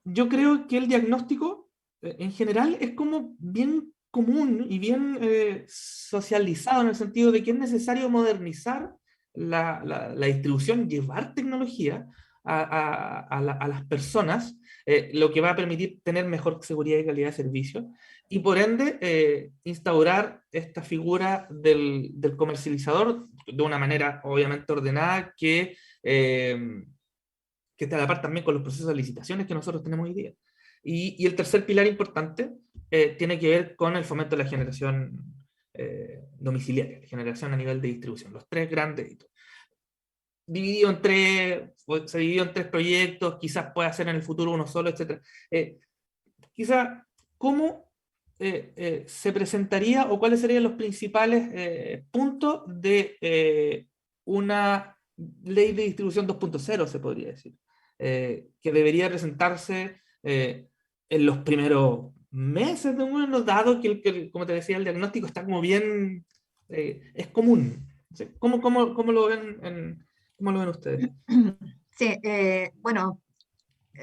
Yo creo que el diagnóstico en general es como bien común y bien socializado en el sentido de que es necesario modernizar la distribución, llevar tecnología a las personas, lo que va a permitir tener mejor seguridad y calidad de servicio, y por ende instaurar esta figura del comercializador de una manera obviamente ordenada que esté a la par también con los procesos de licitaciones que nosotros tenemos hoy día. Y el tercer pilar importante tiene que ver con el fomento de la generación domiciliaria, la generación a nivel de distribución, los 3 grandes hitos. Se dividió en 3 proyectos, quizás pueda ser en el futuro uno solo, etc. Quizás, ¿cómo se presentaría o cuáles serían los principales puntos de una ley de distribución 2.0, se podría decir, que debería presentarse en los primeros meses de un año, dado que como te decía, el diagnóstico está como bien, es común. ¿Sí? ¿Cómo lo ven cómo lo ven ustedes? Sí, bueno,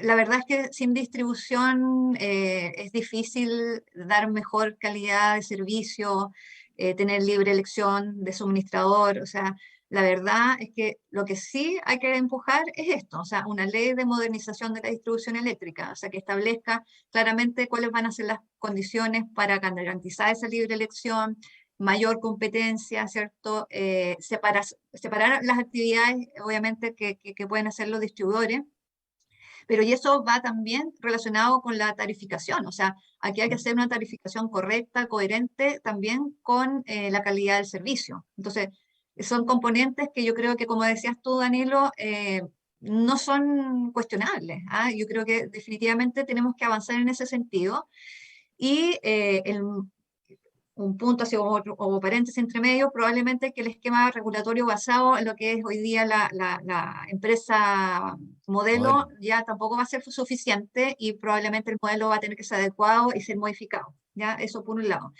la verdad es que sin distribución es difícil dar mejor calidad de servicio, tener libre elección de suministrador. O sea, la verdad es que lo que sí hay que empujar es esto, o sea, una ley de modernización de la distribución eléctrica, o sea, que establezca claramente cuáles van a ser las condiciones para garantizar esa libre elección, mayor competencia, ¿cierto? Separar las actividades, obviamente, que pueden hacer los distribuidores, pero y eso va también relacionado con la tarificación, o sea, aquí hay que hacer una tarificación correcta, coherente también con la calidad del servicio. Entonces, son componentes que yo creo que, como decías tú, Danilo, no son cuestionables. ¿Ah? Yo creo que definitivamente tenemos que avanzar en ese sentido. Y un punto así como paréntesis entre medio, probablemente que el esquema regulatorio basado en lo que es hoy día la empresa modelo ya tampoco va a ser suficiente y probablemente el modelo va a tener que ser adecuado y ser modificado. ¿Ya? Eso por un lado.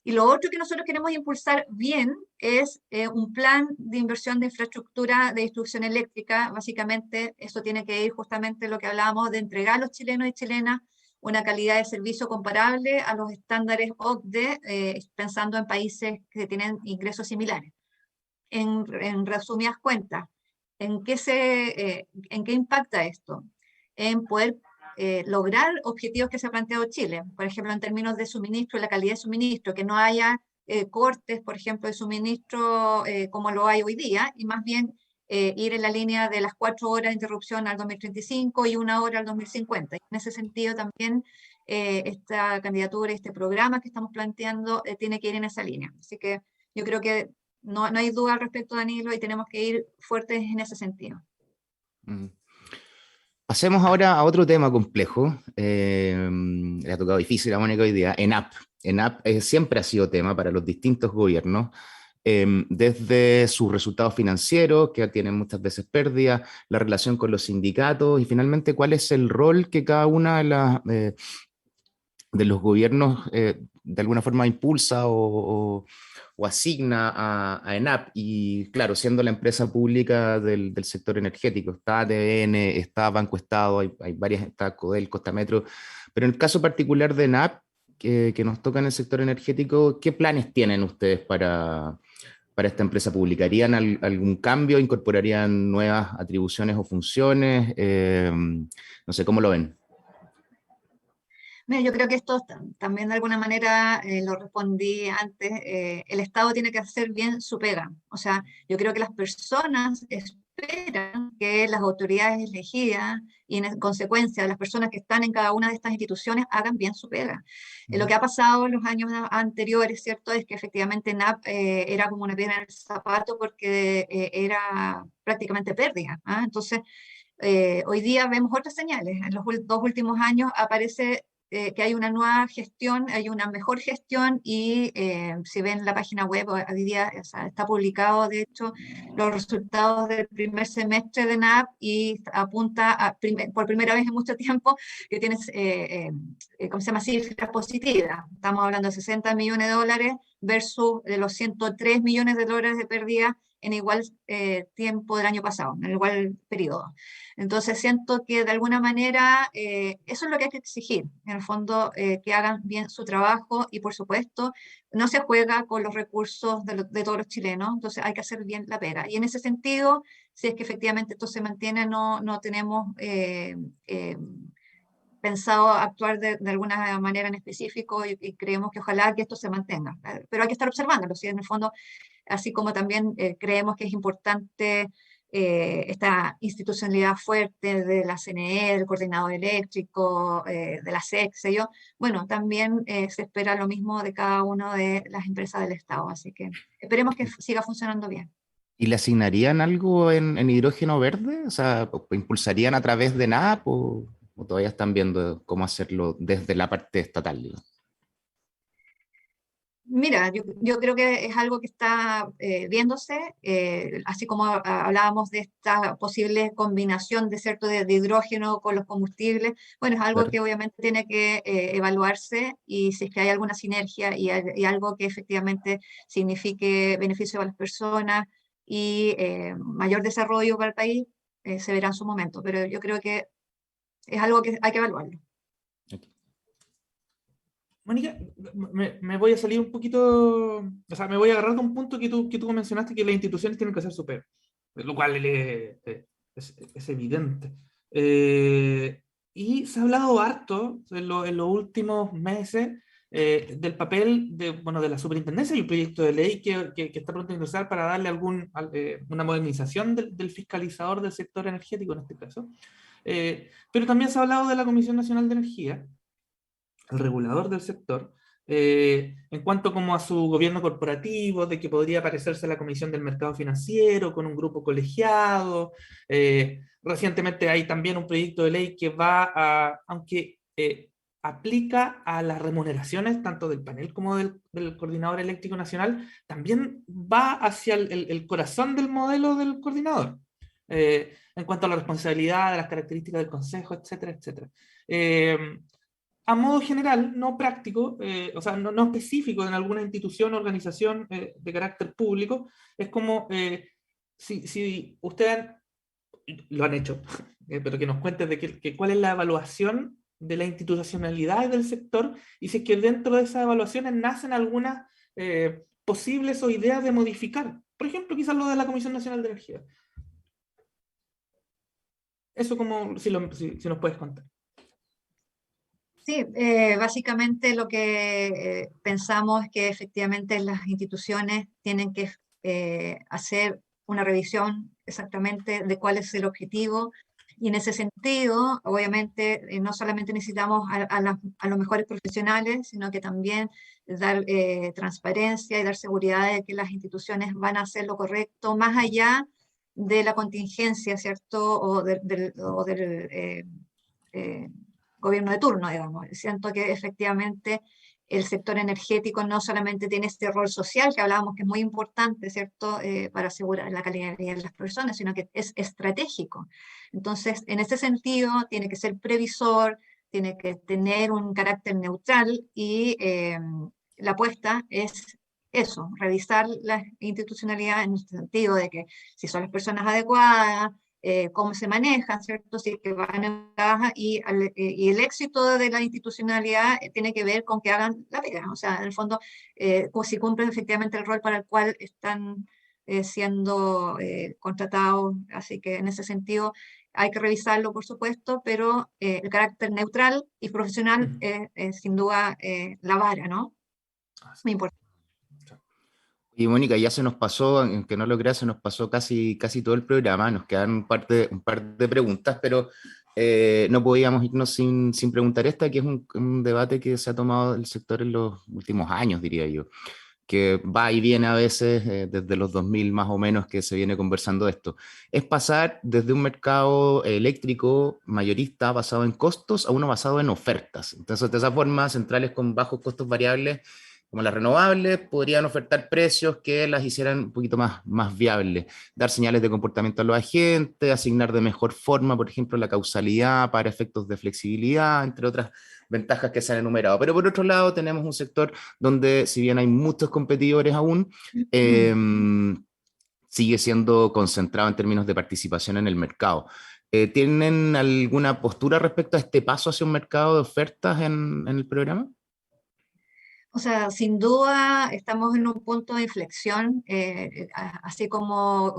Y lo otro que nosotros queremos impulsar bien es un plan de inversión de infraestructura de distribución eléctrica. Básicamente, eso tiene que ir justamente lo que hablábamos de entregar a los chilenos y chilenas una calidad de servicio comparable a los estándares OCDE, pensando en países que tienen ingresos similares. En resumidas cuentas, ¿en qué impacta esto? En poder lograr objetivos que se ha planteado Chile, por ejemplo, en términos de suministro, la calidad de suministro, que no haya cortes, por ejemplo, de suministro como lo hay hoy día, y más bien ir en la línea de las 4 horas de interrupción al 2035 y 1 hora al 2050. Y en ese sentido también esta candidatura, este programa que estamos planteando tiene que ir en esa línea. Así que yo creo que no hay duda al respecto, Danilo, y tenemos que ir fuertes en ese sentido. Pasemos ahora a otro tema complejo. Le ha tocado difícil a Mónica hoy día. ENAP. ENAP siempre ha sido tema para los distintos gobiernos, desde sus resultados financieros, que tienen muchas veces pérdidas, la relación con los sindicatos y finalmente cuál es el rol que cada una de los gobiernos de alguna forma impulsa o asigna a ENAP. Y claro, siendo la empresa pública del sector energético, está ATN, está Banco Estado, hay varias, está Codelco, está Metro, pero en el caso particular de ENAP, que nos toca en el sector energético, ¿qué planes tienen ustedes para esta empresa pública? ¿Harían algún cambio? ¿Incorporarían nuevas atribuciones o funciones? No sé, ¿cómo lo ven? Mira, yo creo que esto también de alguna manera lo respondí antes. El Estado tiene que hacer bien su pega. O sea, yo creo que las personas esperan que las autoridades elegidas y en consecuencia las personas que están en cada una de estas instituciones hagan bien su pega. Lo que ha pasado en los años anteriores, ¿cierto? Es que efectivamente NAP era como una piedra en el zapato porque era prácticamente pérdida. ¿Ah? Entonces, hoy día vemos otras señales. En los 2 últimos años aparece que hay una nueva gestión, hay una mejor gestión y si ven la página web, hoy día o sea, está publicado de hecho los resultados del primer semestre de NAP y apunta por primera vez en mucho tiempo que tienes, ¿cómo se llama? Cifras positivas. Estamos hablando de 60 millones de dólares versus los 103 millones de dólares de pérdida en igual tiempo del año pasado, en el igual periodo. Entonces siento que de alguna manera eso es lo que hay que exigir, en el fondo que hagan bien su trabajo y por supuesto no se juega con los recursos de todos los chilenos, entonces hay que hacer bien la pega. Y en ese sentido, si es que efectivamente esto se mantiene, no tenemos pensado actuar de alguna manera en específico y creemos que ojalá que esto se mantenga. Pero hay que estar observándolo, ¿sí? En el fondo, así como también creemos que es importante esta institucionalidad fuerte de la CNE, del coordinador eléctrico, de la SEC, sé yo, bueno, también se espera lo mismo de cada una de las empresas del Estado, así que esperemos que siga funcionando bien. ¿Y le asignarían algo en hidrógeno verde? O sea, ¿impulsarían a través de NAP o todavía están viendo cómo hacerlo desde la parte estatal, digamos? Mira, yo creo que es algo que está viéndose, así como hablábamos de esta posible combinación de cierto de hidrógeno con los combustibles. Bueno, es algo Claro. que obviamente tiene que evaluarse, y si es que hay alguna sinergia y algo que efectivamente signifique beneficio para las personas y mayor desarrollo para el país, se verá en su momento. Pero yo creo que es algo que hay que evaluarlo. Mónica, me voy a salir un poquito, o sea, me voy a agarrar de un punto que tú mencionaste, que las instituciones tienen que hacer su pega, lo cual es evidente. Y se ha hablado harto en los últimos meses del papel bueno, de la superintendencia y un proyecto de ley que está pronto a ingresar para darle una modernización del fiscalizador del sector energético en este caso. Pero también se ha hablado de la Comisión Nacional de Energía, el regulador del sector, en cuanto como a su gobierno corporativo, de que podría parecerse a la Comisión del Mercado Financiero con un grupo colegiado. Recientemente hay también un proyecto de ley que aunque aplica a las remuneraciones tanto del panel como del Coordinador Eléctrico Nacional, también va hacia el corazón del modelo del coordinador, en cuanto a la responsabilidad, las características del consejo, etcétera, etcétera. A modo general, no práctico, o sea, no específico en alguna institución o organización de carácter público, es como si ustedes lo han hecho, pero que nos cuenten cuál es la evaluación de la institucionalidad del sector, y si es que dentro de esas evaluaciones nacen algunas posibles o ideas de modificar. Por ejemplo, quizás lo de la Comisión Nacional de Energía. Eso como, si nos puedes contar. Sí, básicamente lo que pensamos es que efectivamente las instituciones tienen que hacer una revisión exactamente de cuál es el objetivo, y en ese sentido, obviamente, no solamente necesitamos a los mejores profesionales, sino que también dar transparencia y dar seguridad de que las instituciones van a hacer lo correcto, más allá de la contingencia, ¿cierto? O del eh, gobierno de turno, digamos. Siento que efectivamente el sector energético no solamente tiene este rol social que hablábamos que es muy importante, ¿cierto?, para asegurar la calidad de vida de las personas, sino que es estratégico. Entonces, en ese sentido, tiene que ser previsor, tiene que tener un carácter neutral, y la apuesta es eso, revisar la institucionalidad en el sentido de que si son las personas adecuadas, cómo se manejan, ¿cierto? Si es que van en caja, y el éxito de la institucionalidad tiene que ver con que hagan la pega, o sea, en el fondo, si cumplen efectivamente el rol para el cual están siendo contratados. Así que en ese sentido hay que revisarlo, por supuesto, pero el carácter neutral y profesional es sin duda la vara, ¿no? Muy importante. Y Mónica, ya se nos pasó, aunque no lo creas, se nos pasó casi todo el programa, nos quedan un par de preguntas, pero no podíamos irnos sin preguntar esta, que es un debate que se ha tomado el sector en los últimos años, diría yo, que va y viene a veces, desde los 2000 más o menos, que se viene conversando esto. Es pasar desde un mercado eléctrico mayorista basado en costos a uno basado en ofertas. Entonces, de esa forma, centrales con bajos costos variables, como las renovables, podrían ofertar precios que las hicieran un poquito más viables, dar señales de comportamiento a los agentes, asignar de mejor forma, por ejemplo, la causalidad para efectos de flexibilidad, entre otras ventajas que se han enumerado. Pero por otro lado, tenemos un sector donde, si bien hay muchos competidores aún, sigue siendo concentrado en términos de participación en el mercado. ¿Tienen alguna postura respecto a este paso hacia un mercado de ofertas en el programa? O sea, sin duda estamos en un punto de inflexión, así como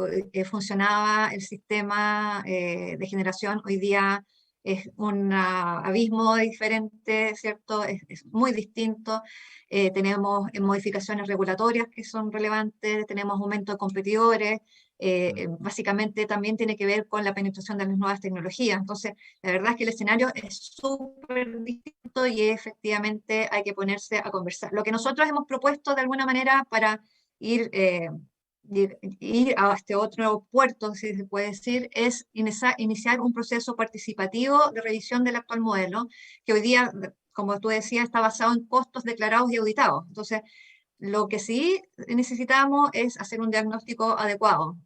funcionaba el sistema de generación, hoy día es un abismo diferente, ¿cierto? Es muy distinto. Tenemos modificaciones regulatorias que son relevantes, tenemos aumento de competidores, básicamente también tiene que ver con la penetración de las nuevas tecnologías. Entonces, la verdad es que el escenario es súper distinto, y efectivamente hay que ponerse a conversar. Lo que nosotros hemos propuesto de alguna manera para ir a este otro puerto, si se puede decir, es iniciar un proceso participativo de revisión del actual modelo, que hoy día, como tú decías, está basado en costos declarados y auditados. Entonces, Lo que sí necesitamos es hacer un diagnóstico adecuado,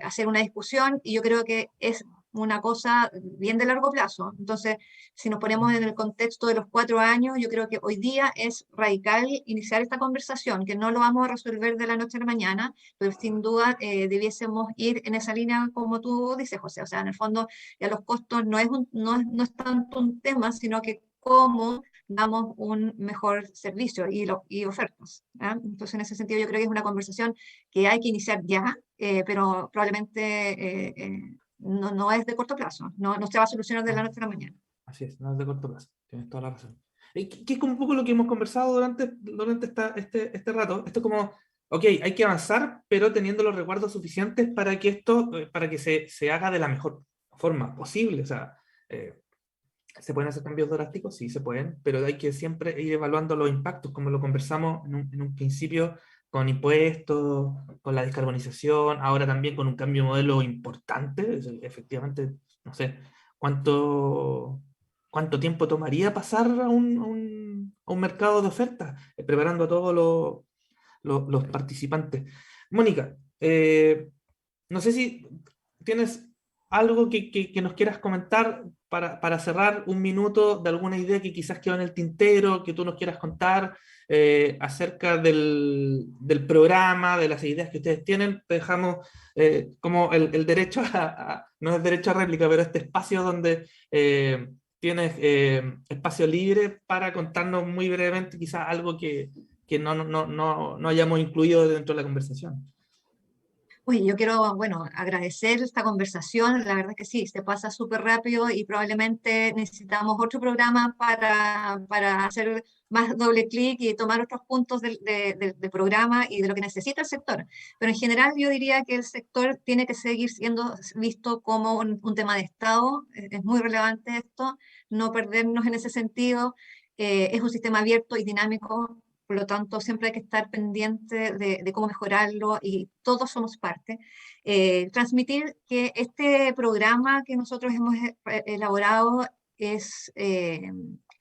hacer una discusión, y yo creo que es una cosa bien de largo plazo. Entonces, si nos ponemos en el contexto de los 4 años, yo creo que hoy día es radical iniciar esta conversación, que no lo vamos a resolver de la noche a la mañana, pero sin duda debiésemos ir en esa línea como tú dices, José. O sea, en el fondo ya los costos no es tanto un tema, sino que cómo damos un mejor servicio y ofertas. Entonces, en ese sentido, yo creo que es una conversación que hay que iniciar ya, pero probablemente no es de corto plazo, no se va a solucionar de la noche a la mañana. Así es, no es de corto plazo, tienes toda la razón. Que es como un poco lo que hemos conversado durante este rato. Esto es como, ok, hay que avanzar, pero teniendo los recuerdos suficientes para que esto, para que se haga de la mejor forma posible. O sea, ¿se pueden hacer cambios drásticos? Sí, se pueden, pero hay que siempre ir evaluando los impactos, como lo conversamos en un principio, con impuestos, con la descarbonización, ahora también con un cambio de modelo importante. Efectivamente, no sé, ¿cuánto tiempo tomaría pasar a un mercado de ofertas, preparando a todos los participantes? Mónica, no sé si tienes algo que nos quieras comentar para cerrar, un minuto de alguna idea que quizás quedó en el tintero, que tú nos quieras contar acerca del programa, de las ideas que ustedes tienen. Te dejamos como el derecho no es derecho a réplica, pero este espacio donde tienes espacio libre para contarnos muy brevemente quizás algo que no hayamos incluido dentro de la conversación. Uy, yo quiero, bueno, agradecer esta conversación. La verdad es que sí, se pasa súper rápido y probablemente necesitamos otro programa para hacer más doble clic y tomar otros puntos del programa y de lo que necesita el sector. Pero en general yo diría que el sector tiene que seguir siendo visto como un tema de Estado. Es muy relevante esto, no perdernos en ese sentido. Es un sistema abierto y dinámico. Por lo tanto, siempre hay que estar pendiente de cómo mejorarlo, y todos somos parte. Transmitir que este programa que nosotros hemos elaborado es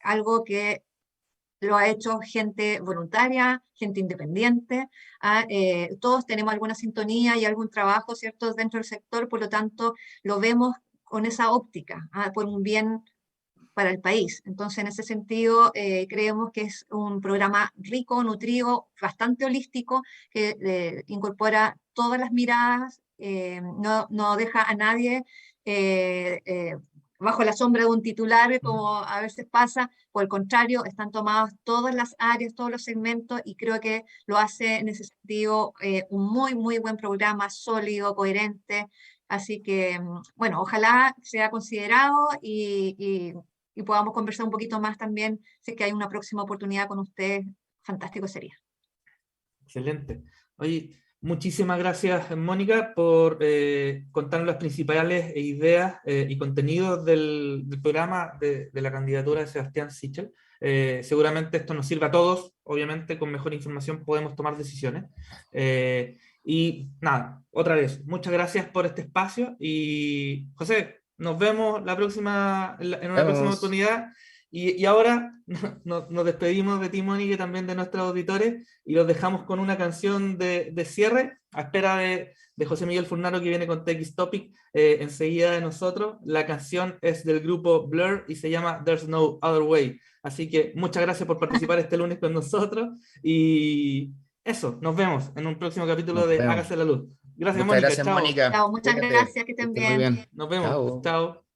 algo que lo ha hecho gente voluntaria, gente independiente. Todos tenemos alguna sintonía y algún trabajo, ¿cierto?, dentro del sector, por lo tanto, lo vemos con esa óptica, por un bien para el país. Entonces, en ese sentido, creemos que es un programa rico, nutrido, bastante holístico, que incorpora todas las miradas, no deja a nadie bajo la sombra de un titular, como a veces pasa. Por el contrario, están tomadas todas las áreas, todos los segmentos, y creo que lo hace en ese sentido un muy, muy buen programa, sólido, coherente. Así que, bueno, ojalá sea considerado y podamos conversar un poquito más también. Si es que hay una próxima oportunidad con ustedes, fantástico sería. Excelente. Oye, muchísimas gracias, Mónica, por contarnos las principales ideas y contenidos del programa de la candidatura de Sebastián Sichel. Seguramente esto nos sirve a todos. Obviamente, con mejor información podemos tomar decisiones. Y nada, otra vez, muchas gracias por este espacio. Y José, nos vemos en una próxima oportunidad. Y ahora nos despedimos de ti, Mónica, y también de nuestros auditores, y los dejamos con una canción de cierre, a espera de José Miguel Furnaro, que viene con TX Topic enseguida de nosotros. La canción es del grupo Blur y se llama There's No Other Way. Así que muchas gracias por participar este lunes con nosotros, y eso, nos vemos en un próximo capítulo de Hágase la Luz. Gracias, Muchas Mónica. gracias, Chao. Mónica. Chao, muchas Cuídate, gracias, que estén estés muy bien. bien. Nos vemos. Chao. Chao.